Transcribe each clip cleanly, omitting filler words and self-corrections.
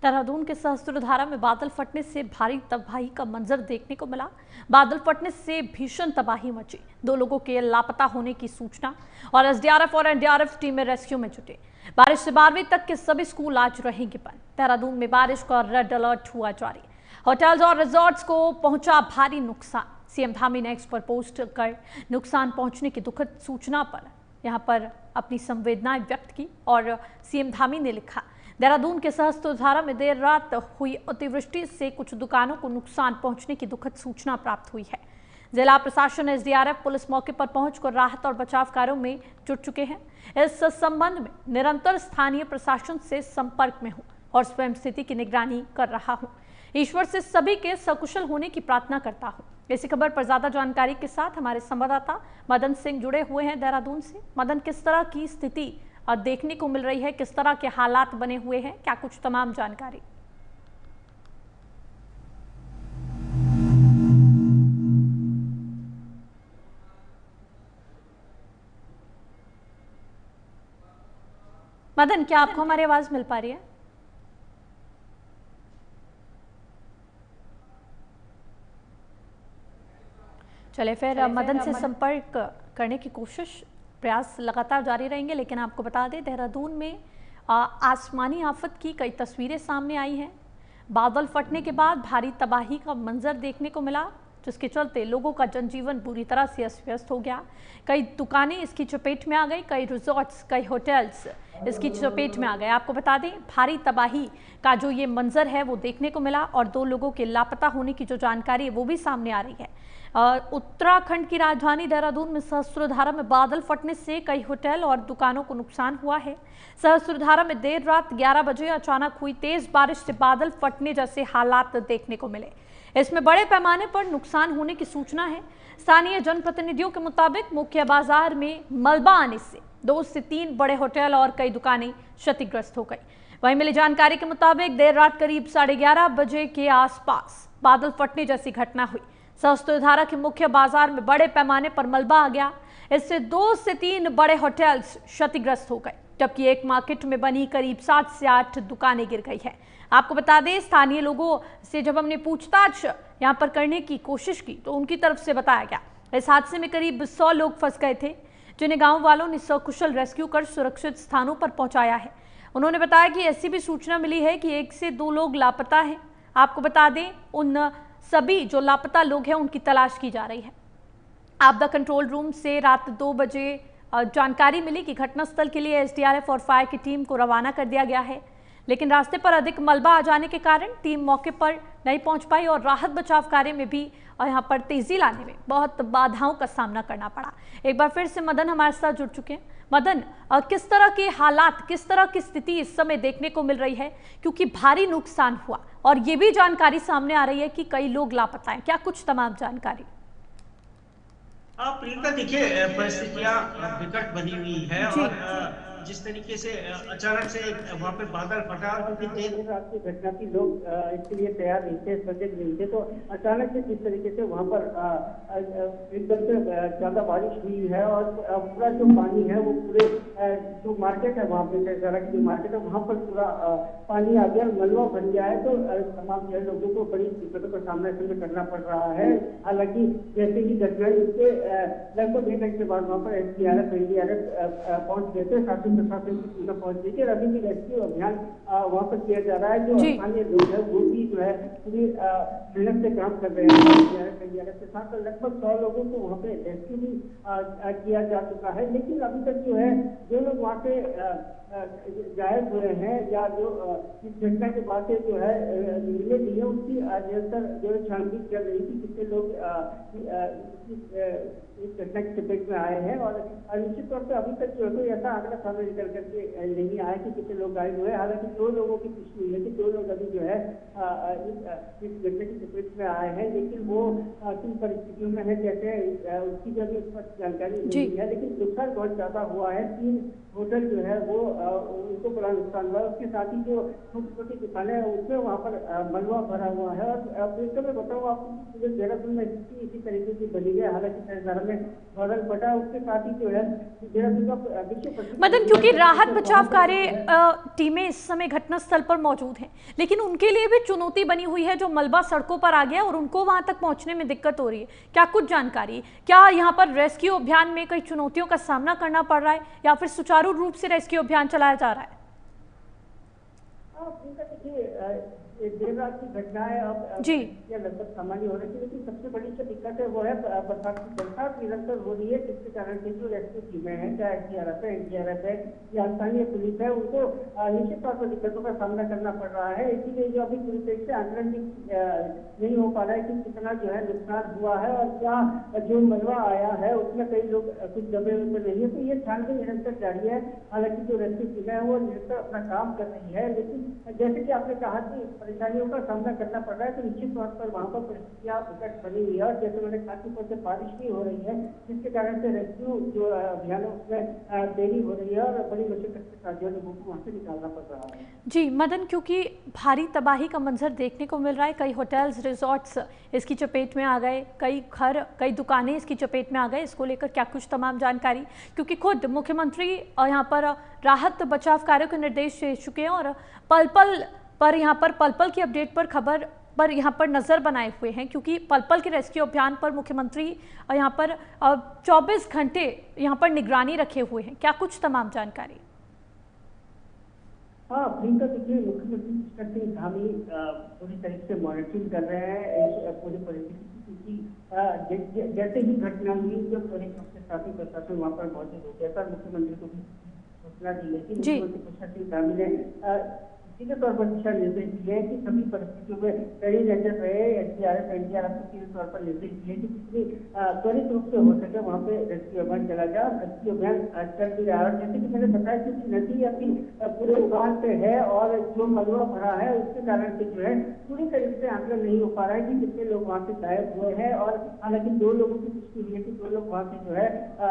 देहरादून के सहस्त्रधारा में बादल फटने से भारी तबाही का मंजर देखने को मिला। बादल फटने से भीषण तबाही मची। 2 लोगों के लापता होने की सूचना और एसडीआरएफ और एनडीआरएफ टीमें रेस्क्यू में जुटे। बारिश से 12वीं तक के सभी स्कूल आज रहेंगे बंद। देहरादून में बारिश का रेड अलर्ट हुआ जारी। होटल्स और रिजॉर्ट्स को पहुंचा भारी नुकसान। सीएम धामी ने एक्स पर पोस्ट कर नुकसान पहुंचने की दुखद सूचना पर यहां पर अपनी संवेदनाएं व्यक्त की और सीएम धामी ने लिखा, देहरादून के सहस्त्रधारा में देर रात हुई अतिवृष्टि से कुछ दुकानों को नुकसान पहुंचने की दुखद सूचना प्राप्त हुई है। जिला प्रशासन, एसडीआरएफ, पुलिस मौके पर पहुंचकर राहत और बचाव कार्यों में जुट चुके हैं। इस संबंध में निरंतर स्थानीय प्रशासन से संपर्क में हूं और स्वयं स्थिति की निगरानी कर रहा हूं। ईश्वर से सभी के सकुशल होने की प्रार्थना करता हूं। इसी खबर पर ज्यादा जानकारी के साथ हमारे संवाददाता मदन सिंह जुड़े हुए हैं देहरादून से। मदन, किस तरह की स्थिति देखने को मिल रही है, किस तरह के हालात बने हुए हैं, क्या कुछ तमाम जानकारी? मदन, क्या आपको हमारी आवाज मिल पा रही है? चले फिर मदन से संपर्क करने की प्रयास लगातार जारी रहेंगे। लेकिन आपको बता दें, देहरादून में आसमानी आफत की कई तस्वीरें सामने आई हैं। बादल फटने के बाद भारी तबाही का मंजर देखने को मिला, जिसके चलते लोगों का जनजीवन बुरी तरह से अस्त व्यस्त हो गया। कई दुकानें इसकी चपेट में आ गई, कई रिजॉर्ट्स, कई होटल्स इसकी चपेट में आ गए। आपको बता दें, भारी तबाही का जो ये मंजर है वो देखने को मिला और 2 लोगों के लापता होने की जो जानकारी है वो भी सामने आ रही है। उत्तराखंड की राजधानी देहरादून में सहस्त्रधारा में बादल फटने से कई होटल और दुकानों को नुकसान हुआ है। सहस्त्रधारा में देर रात 11 बजे अचानक हुई तेज बारिश से बादल फटने जैसे हालात देखने को मिले। इसमें बड़े पैमाने पर नुकसान होने की सूचना है। स्थानीय जनप्रतिनिधियों के मुताबिक मुख्य बाजार में मलबा आने से 2 से 3 बड़े होटल और कई दुकानें क्षतिग्रस्त हो गई। वहीं मिली जानकारी के मुताबिक देर रात करीब 11:30 बजे के आसपास बादल फटने जैसी घटना हुई। सहस्त्रधारा के मुख्य बाजार में बड़े पैमाने पर मलबा आ गया। इससे 2 से 3 बड़े होटल्स क्षतिग्रस्त हो गए, जबकि एक मार्केट में बनी करीब 7 से 8 दुकानें गिर गई है। आपको बता दें, स्थानीय लोगों से जब हमने पूछताछ यहां पर करने की कोशिश की तो उनकी तरफ से बताया गया, इस हादसे में करीब 100 लोग फंस गए थे, जिन्हें गांव वालों ने सकुशल रेस्क्यू कर सुरक्षित स्थानों पर पहुंचाया है। उन्होंने बताया कि ऐसी भी सूचना मिली है कि 1 से 2 लोग लापता हैं। आपको बता दें, उन सभी जो लापता लोग हैं उनकी तलाश की जा रही है। आपदा कंट्रोल रूम से रात 2 बजे जानकारी मिली कि घटनास्थल के लिए एसडीआरएफ और फायर की टीम को रवाना कर दिया गया है, लेकिन रास्ते पर अधिक मलबा आ जाने के कारण टीम मौके पर नहीं पहुंच पाई और राहत बचाव कार्य में भी यहां पर तेजी लाने में बहुत बाधाओं का सामना करना पड़ा। एक बार फिर से मदन हमारे साथ जुड़ चुके हैं। मदन, किस तरह के हालात, किस तरह की स्थिति इस समय देखने को मिल रही है, क्योंकि भारी नुकसान हुआ और ये भी जानकारी सामने आ रही है कि कई लोग लापता हैं, क्या कुछ तमाम जानकारी? प्रियंका, देखिए, परिस्थितियां विकट बनी हुई है और जिस तरीके से अचानक से वहां पे बादल फटा, क्योंकि देर रात की घटना थी, लोग इसके लिए तैयार नहीं थे, सजग नहीं थे, तो अचानक से जिस तरीके से वहां पर एकदम से ज्यादा बारिश हुई है और पूरा जो पानी है वो पूरे जो मार्केट है वहाँ पे, सहस्त्रधारा की जो मार्केट है वहाँ पर पूरा पानी आ गया, मलबा बन गया है। तो तमाम लोगों को बड़ी दिक्कतों का सामना इसमें करना पड़ रहा है। हालांकि जैसे ही घटना उसके लगभग 1 घंटे बाद वहाँ पर एसडीआरएफ, एनडीआरएफ पहुंच गए थे, साथ ही प्रशासन की टीम पहुंच गई थी। अभी भी रेस्क्यू अभियान वहाँ पर किया जा रहा है। जो स्थानीय लोग है वो भी जो है पूरी मेहनत से काम कर रहे हैं। एनडीआरएफ के साथ लगभग 100 लोगों को वहाँ पे रेस्क्यू भी किया जा चुका है, लेकिन अभी तक जो है जो लोग वहाँ से गायब हुए हैं या जो इस घटना के बाद से जो है मिले नहीं है, उसकी निरंतर जो है छानबीन चल रही थी, कितने लोग इस घटना की चपेट में आए हैं। और निश्चित तौर पर अभी तक जो है कोई ऐसा आंकड़ा सामने निकल करके नहीं आया कि कितने लोग गायब हुए। हालांकि 2 लोगों की पुष्टि हुई है कि 2 लोग अभी जो है इस घटना की चपेट में आए हैं, लेकिन वो किन परिस्थितियों में है, कैसे उसकी जो अभी स्पष्ट जानकारी नहीं है। लेकिन नुकसान बहुत ज्यादा हुआ है। 3 होटल जो है वो उनको बड़ा नुकसान हुआ। उसके साथ ही जो छोटी छोटी दुकानें हैं उसमें वहाँ पर मलबा भरा हुआ है। और मैं बताऊँ आपको, देहरादून में स्थिति इसी तरीके की बनी है। हालांकि सहस्त्रधारा में बादल फटा, उसके साथ ही जो है देहरादून का विश्व। मदन, क्योंकि राहत बचाव कार्य टीमें इस समय घटनास्थल पर मौजूद हैं, लेकिन उनके लिए भी चुनौती बनी हुई है, जो मलबा सड़कों पर आ गया और उनको वहां तक पहुंचने में दिक्कत हो रही है। क्या कुछ जानकारी, क्या यहाँ पर रेस्क्यू अभियान में कई चुनौतियों का सामना करना पड़ रहा है या फिर सुचारू रूप से रेस्क्यू अभियान चलाया जा रहा है? देर रात की घटना है, अब जी लगभग सामान्य हो रही थी, लेकिन सबसे बड़ी जो दिक्कत है वो है बरसात निरंतर हो रही है, जिसके कारण से जो रेस्क्यू टीमें हैं, चाहे एसडीआरएफ है, एनडीआरएफ है या स्थानीय पुलिस है, उनको निश्चित तौर पर दिक्कतों का सामना करना पड़ रहा है। इसीलिए जो अभी पूरी तरह से आंकलन भी नहीं हो पा रहा है कि कितना जो है नुकसान हुआ है और क्या जो मलबा आया है उसमें कई लोग कुछ दबे हुए नहीं है। तो ये छानबीन निरंतर जारी है। हालांकि जो रेस्क्यू टीमें है वो निरंतर अपना काम कर रही है, लेकिन जैसे कि आपने कहा कि परेशानियों का सामना करना पड़ रहा है, तो निश्चित तौर पर वहाँ पर परिस्थितियां विकट बनी हुई है और जैसे मैंने खासी तौर से बारिश भी हो रही है, जिसके कारण से रेस्क्यू जो अभियान है उसमें देरी हो रही है और बड़ी मुश्किल के साथ जो लोगों को वहाँ से निकालना पड़ रहा है। जी मदन, क्योंकि भारी तबाही का मंजर देखने को मिल रहा है, कई होटल्स रिजॉर्ट्स इसकी चपेट में आ गए, कई घर कई दुकानें इसकी चपेट में आ गए, इसको लेकर क्या कुछ तमाम जानकारी, क्योंकि खुद मुख्यमंत्री यहाँ पर राहत बचाव कार्यों के निर्देश दे चुके हैं और पल पल की अपडेट पर खबर पर यहाँ पर नज़र बनाए हुए हैं, क्योंकि पल पल के रेस्क्यू अभियान पर मुख्यमंत्री यहाँ पर 24 घंटे यहाँ पर निगरानी रखे हुए हैं। क्या कुछ तमाम जानकारी? हाँ, प्रियंका, देखिए मुख्यमंत्री पुष्कर सिंह धामी पूरी तरीके से मॉनिटरिंग कर रहे हैं इस पूरी परिस्थिति की, क्योंकि जैसे ही घटना हुई जो त्वरित रूप से शासन प्रशासन वहाँ पर मौजूद हो गया था, मुख्यमंत्री को भी सूचना दी गई थी। मुख्यमंत्री पुष्कर सिंह धामी ने सीधे तौर पर दिशा निर्देश दिए कि सभी परिस्थितियों में कड़ी नजर रहे। एसडीआरएफ एनडीआरएफ को सीधे तौर पर निर्देश दिए कि जितनी त्वरित रूप से हो सके वहाँ पे रेस्क्यू अभियान चला जाए। रेस्क्यू अभियान चल भी रहा है और जैसे कि मैंने बताया, क्योंकि नदी अभी पूरे उफान पे है और जो मलबा भरा है उसके कारण से जो है पूरी तरीके से आंकलन नहीं हो पा रहा है कि कितने लोग वहाँ से गायब हुए हैं। और हालांकि 2 लोगों की पुष्टि हुई है कि 2 लोग वहाँ से जो है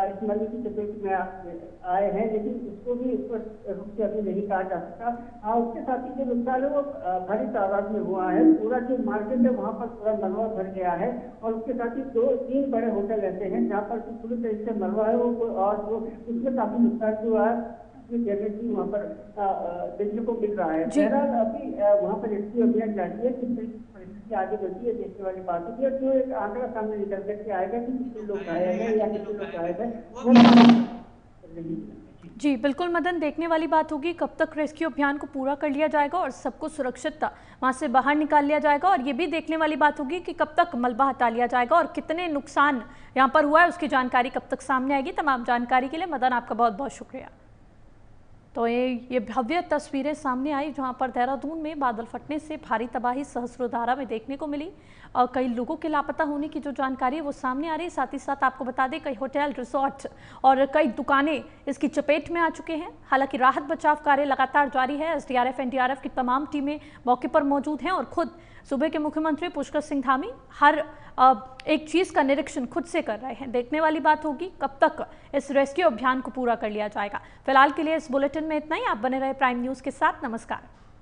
इस मलबे की चपेट में आए हैं, लेकिन उसको भी स्पष्ट रूप से अभी नहीं कहा जा सकता। उसके साथ ही जो नुकसान है वो भारी तादाद में हुआ है। पूरा जो मार्केट है वहाँ पर पूरा मलबा भर गया है और उसके साथ ही 2-3 बड़े होटल ऐसे हैं जहाँ पर पूरी तरीके से मलबा है वो, और वो उसमें काफी नुकसान हुआ है, भी वहाँ पर देखने को मिल रहा है। बहरहाल अभी वहाँ पर रेस्क्यू अभियान जारी है, किस तरीके से परिस्थिति आगे बढ़ती है देखने वाली बात होगी और जो एक आंकड़ा सामने निकल करके आएगा कि कितने लोग घायल हैं या कितने लोग घायल हैं। जी बिल्कुल मदन, देखने वाली बात होगी कब तक रेस्क्यू अभियान को पूरा कर लिया जाएगा और सबको सुरक्षित वहां से बाहर निकाल लिया जाएगा, और ये भी देखने वाली बात होगी कि कब तक मलबा हटा लिया जाएगा और कितने नुकसान यहाँ पर हुआ है उसकी जानकारी कब तक सामने आएगी। तमाम जानकारी के लिए मदन आपका बहुत बहुत शुक्रिया। तो ये भव्य तस्वीरें सामने आई जहां पर देहरादून में बादल फटने से भारी तबाही सहस्त्रधारा में देखने को मिली और कई लोगों के लापता होने की जो जानकारी है वो सामने आ रही है। साथ ही साथ आपको बता दें कई होटल रिसोर्ट और कई दुकानें इसकी चपेट में आ चुके हैं। हालांकि राहत बचाव कार्य लगातार जारी है। एसडीआरएफ एनडीआरएफ की तमाम टीमें मौके पर मौजूद हैं और खुद सूबे के मुख्यमंत्री पुष्कर सिंह धामी हर एक चीज़ का निरीक्षण खुद से कर रहे हैं। देखने वाली बात होगी कब तक इस रेस्क्यू अभियान को पूरा कर लिया जाएगा। फिलहाल के लिए इस बुलेटिन में इतना ही। आप बने रहे प्राइम न्यूज़ के साथ। नमस्कार।